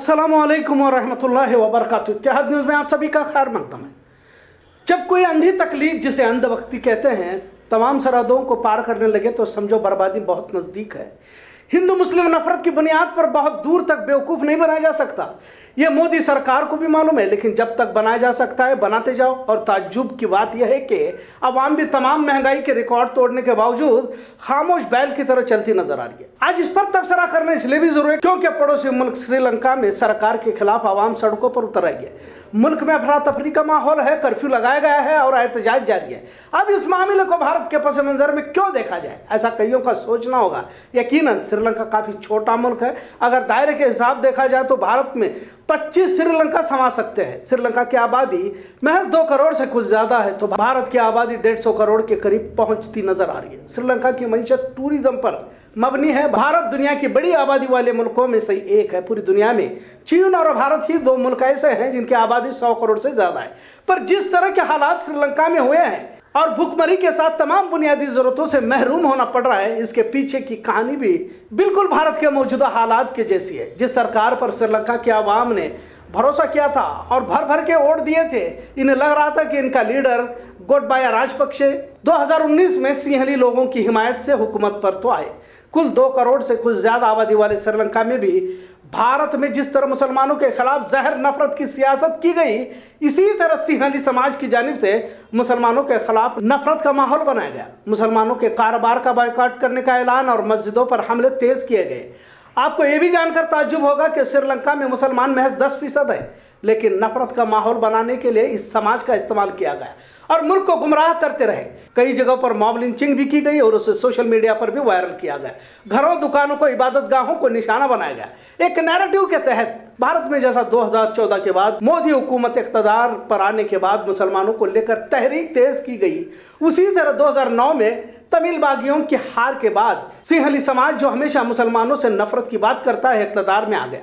अस्सलामुअलैकुम वरहमतुल्लाहि वबरकातुहू। इत्तेहाद न्यूज़ में आप सभी का खैर मकदम है। जब कोई अंधी तकलीफ जिसे अंधभक्ति कहते हैं तमाम सरहदों को पार करने लगे तो समझो बर्बादी बहुत नज़दीक है। हिंदू मुस्लिम नफरत की बुनियाद पर बहुत दूर तक बेवकूफ़ नहीं बनाया जा सकता। यह मोदी सरकार को भी मालूम है, लेकिन जब तक बनाया जा सकता है बनाते जाओ। और ताज्जुब की बात यह है कि अवाम भी तमाम महंगाई के रिकॉर्ड तोड़ने के बावजूद खामोश बैल की तरह चलती नजर आ रही है। आज इस पर तबसरा करना इसलिए भी जरूरी है क्योंकि पड़ोसी मुल्क श्रीलंका में सरकार के खिलाफ आवाम सड़कों पर उतर आई है। मुल्क में अफरा तफरी का माहौल है, कर्फ्यू लगाया गया है और एहतजाज जारी है। अब इस मामले को भारत के पस मंजर में क्यों देखा जाए, ऐसा कईयों का सोचना होगा। यकीनन श्रीलंका काफ़ी छोटा मुल्क है। अगर दायरे के हिसाब देखा जाए तो भारत में 25 श्रीलंका समा सकते हैं। श्रीलंका की आबादी महज 2 करोड़ से कुछ ज़्यादा है तो भारत की आबादी 150 करोड़ के करीब पहुंचती नजर आ रही है। श्रीलंका की मईशत टूरिज्म पर मबनी है। भारत दुनिया की बड़ी आबादी वाले मुल्कों में से एक है। पूरी दुनिया में चीन और भारत ही 2 मुल्क ऐसे हैं जिनकी आबादी 100 करोड़ से ज़्यादा है। पर जिस तरह के हालात श्रीलंका में हुए हैं और भुखमरी के साथ तमाम बुनियादी ज़रूरतों से महरूम होना पड़ रहा है, इसके पीछे की कहानी भी बिल्कुल भारत के मौजूदा हालात के जैसी है। जिस सरकार पर श्रीलंका के आवाम ने भरोसा किया था और भर भर के वोट दिए थे, इन्हें लग रहा था कि इनका लीडर गोटबाया राजपक्षे 2019 में सिंहली लोगों की हिमायत से हुकूमत पर तो आए। कुल 2 करोड़ से कुछ ज्यादा आबादी वाले श्रीलंका में भी भारत में जिस तरह मुसलमानों के खिलाफ जहर नफरत की सियासत की गई, इसी तरह सिंहली समाज की जानिब से मुसलमानों के खिलाफ नफरत का माहौल बनाया गया। मुसलमानों के कारोबार का बायकॉट करने का ऐलान और मस्जिदों पर हमले तेज किए गए। आपको यह भी जानकर ताज्जुब होगा कि श्रीलंका में मुसलमान महज 10% है, लेकिन नफरत का माहौल बनाने के लिए इस समाज का इस्तेमाल किया गया और मुल्क को गुमराह करते रहे। कई जगहों पर मॉब लिंचिंग भी की गई और उसे सोशल मीडिया पर भी वायरल किया गया। घरों, दुकानों को, इबादत गाहों को निशाना बनाया गया। एक नैरेटिव के तहत भारत में जैसा 2014 के बाद मोदी हुकूमत इख्तदार पर आने के बाद मुसलमानों को लेकर तहरीक तेज की गई, उसी तरह 2009 में तमिल बागियों की हार के बाद सिंहली समाज जो हमेशा मुसलमानों से नफरत की बात करता है, इख्तदार में आ गया।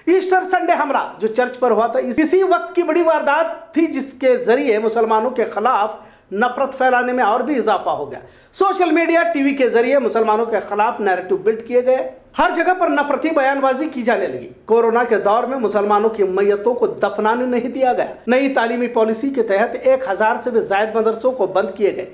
ईस्टर संडे हमला जो चर्च पर हुआ था, इसी वक्त की बड़ी वारदात थी जिसके जरिए मुसलमानों के खिलाफ नफरत फैलाने में और भी इजाफा हो गया। सोशल मीडिया, टीवी के जरिए मुसलमानों के खिलाफ नैरेटिव बिल्ड किए गए। हर जगह पर नफरती बयानबाजी की जाने लगी। कोरोना के दौर में मुसलमानों की मैयतों को दफनाने नहीं दिया गया। नई तालीमी पॉलिसी के तहत 1000 से भी ज्यादा मदरसों को बंद किए गए।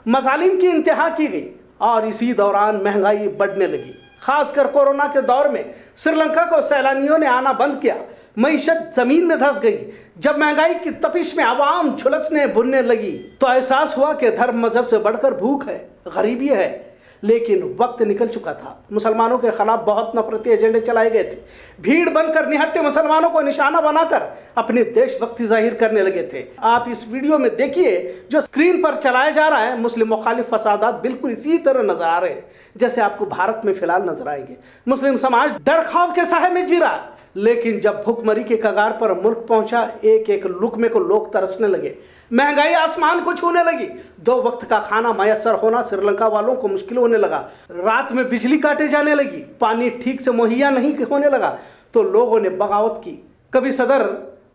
मजालिम की इंतहा की गई और इसी दौरान महंगाई बढ़ने लगी। खासकर कोरोना के दौर में श्रीलंका को सैलानियों ने आना बंद किया। मईशत जमीन में धंस गई। जब महंगाई की तपिश में आवाम झुलसने भुनने लगी तो एहसास हुआ कि धर्म मजहब से बढ़कर भूख है, गरीबी है। लेकिन वक्त निकल चुका था। मुसलमानों के खिलाफ बहुत नफरती एजेंडे चलाए गए थे। भीड़ बनकर निहत्थे मुसलमानों को निशाना बनाकर अपनी देशभक्ति जाहिर करने लगे थे। आप इस वीडियो में देखिए जो स्क्रीन पर चलाया जा रहा है। मुस्लिम मुखालिफ फसादात बिल्कुल इसी तरह नजर आ रहे हैं जैसे आपको भारत में फिलहाल नजर आएंगे। मुस्लिम समाज डर खौफ के साए में जी रहा, लेकिन जब भुखमरी के कगार पर मुल्क पहुंचा, एक एक लुकमे को लोग तरसने लगे। महंगाई आसमान को छूने लगी। 2 वक्त का खाना मयसर होना श्रीलंका वालों को मुश्किल होने लगा। रात में बिजली काटे जाने लगी, पानी ठीक से मुहैया नहीं होने लगा तो लोगों ने बगावत की। कभी सदर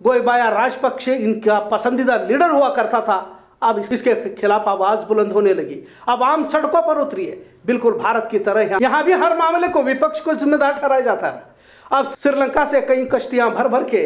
गोटबाया राजपक्षे इनका पसंदीदा लीडर हुआ करता था, अब इसके खिलाफ आवाज बुलंद होने लगी। अब आम सड़कों पर उतरी है। बिल्कुल भारत की तरह यहाँ भी हर मामले को विपक्ष को जिम्मेदार ठहराया जाता है। अब श्रीलंका से कई कश्तियां भर भर के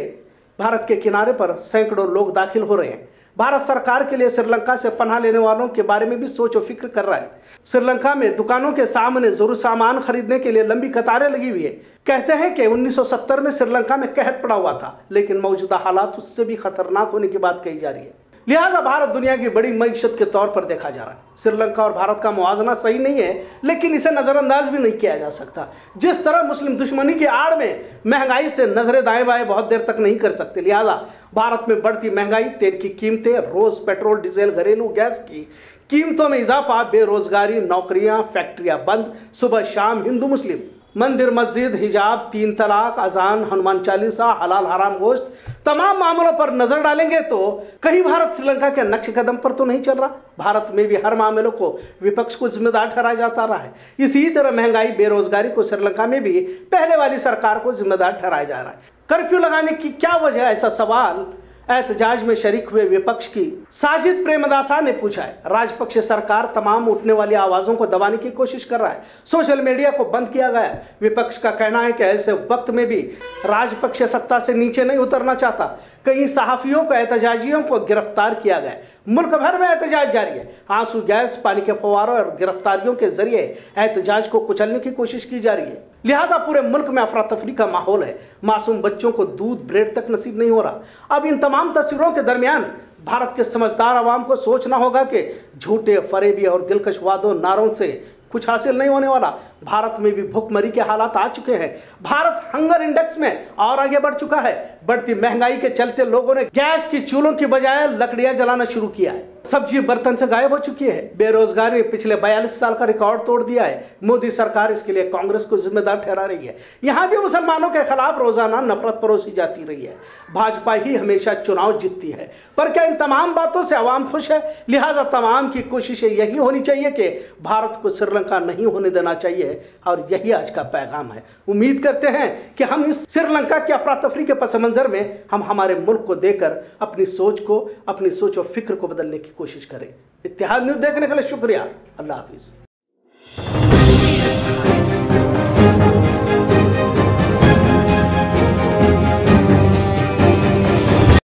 भारत के किनारे पर सैकड़ों लोग दाखिल हो रहे हैं। भारत सरकार के लिए श्रीलंका से पनाह लेने वालों के बारे में भी सोच और फिक्र कर रहा है। श्रीलंका में दुकानों के सामने जरूर सामान खरीदने के लिए लंबी कतारें लगी हुई है। कहते हैं कि 1970 में श्रीलंका में कहत पड़ा हुआ था, लेकिन मौजूदा हालात उससे भी खतरनाक होने की बात कही जा रही है। लिहाजा भारत दुनिया की बड़ी मईशत के तौर पर देखा जा रहा है। श्रीलंका और भारत का मुआवजा सही नहीं है, लेकिन इसे नज़रअंदाज भी नहीं किया जा सकता। जिस तरह मुस्लिम दुश्मनी की आड़ में महंगाई से नजरें दाएं बाएं बहुत देर तक नहीं कर सकते। लिहाजा भारत में बढ़ती महंगाई, तेल की कीमतें, रोज पेट्रोल डीजल, घरेलू गैस की कीमतों में इजाफा, बेरोजगारी, नौकरियां, फैक्ट्रियां बंद, सुबह शाम हिंदू मुस्लिम, मंदिर मस्जिद, हिजाब, 3 तलाक, अजान, हनुमान चालीसा, हलाल हराम गोश्त, तमाम मामलों पर नजर डालेंगे तो कहीं भारत श्रीलंका के नक्श कदम पर तो नहीं चल रहा। भारत में भी हर मामलों को विपक्ष को जिम्मेदार ठहराया जाता रहा है। इसी तरह महंगाई, बेरोजगारी को श्रीलंका में भी पहले वाली सरकार को जिम्मेदार ठहराया जा रहा है। कर्फ्यू लगाने की क्या वजह, ऐसा सवाल एहतजाज में शरीक हुए विपक्ष की साजिद प्रेमदासा ने पूछा है, राजपक्ष सरकार तमाम उठने वाली आवाजों को दबाने की कोशिश कर रहा है, सोशल मीडिया को बंद किया गया है। विपक्ष का कहना है कि ऐसे वक्त में भी राजपक्ष सत्ता से नीचे नहीं उतरना चाहता। कई सहाफियों को, एहतजाजियों को गिरफ्तार किया गया। मुल्क भर में एहतजाज जारी है। आंसू गैस, पानी के फव्वारों और गिरफ्तारियों के जरिए एहतजाज को कुचलने की कोशिश की जा रही है। लिहाजा पूरे मुल्क में अफरा तफरी का माहौल है। मासूम बच्चों को दूध ब्रेड तक नसीब नहीं हो रहा। अब इन तमाम तस्वीरों के दरमियान भारत के समझदार आवाम को सोचना होगा कि झूठे, फरेबी और दिलकश वादों नारों से कुछ हासिल नहीं होने वाला। भारत में भी भुखमरी के हालात आ चुके हैं। भारत हंगर इंडेक्स में और आगे बढ़ चुका है। बढ़ती महंगाई के चलते लोगों ने गैस की चूल्हों की बजाय लकड़ियां जलाना शुरू किया है। सब्जी बर्तन से गायब हो चुकी है। बेरोजगारी ने पिछले 42 साल का रिकॉर्ड तोड़ दिया है। मोदी सरकार इसके लिए कांग्रेस को जिम्मेदार ठहरा रही है। यहां भी मुसलमानों के खिलाफ रोजाना नफरत परोसी जाती रही है। भाजपा ही हमेशा चुनाव जीतती है। पर क्या इन तमाम बातों से अवाम खुश है? लिहाजा तमाम की कोशिशें यही होनी चाहिए कि भारत को श्रीलंका नहीं होने देना चाहिए, और यही आज का पैगाम है। उम्मीद करते हैं कि हम इस श्रीलंका की अफरा तफरी के पस मंजर में हम हमारे मुल्क को देकर अपनी सोच और फिक्र को बदलने की कोशिश करें। इत्तेहाद न्यूज़ देखने के लिए शुक्रिया। अल्लाह हाफिज।